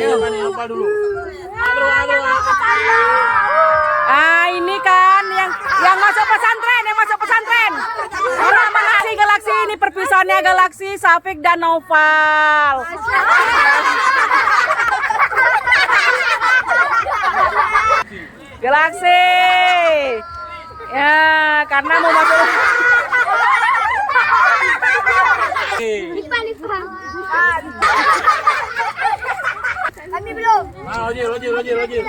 Apa dulu? Ini kan yang masuk pesantren, Mana Galaksi ini perpisahannya Galaksi, Safik dan Noval. Galaksi. Ya, karena mau masuk. Kami belum. Lojir.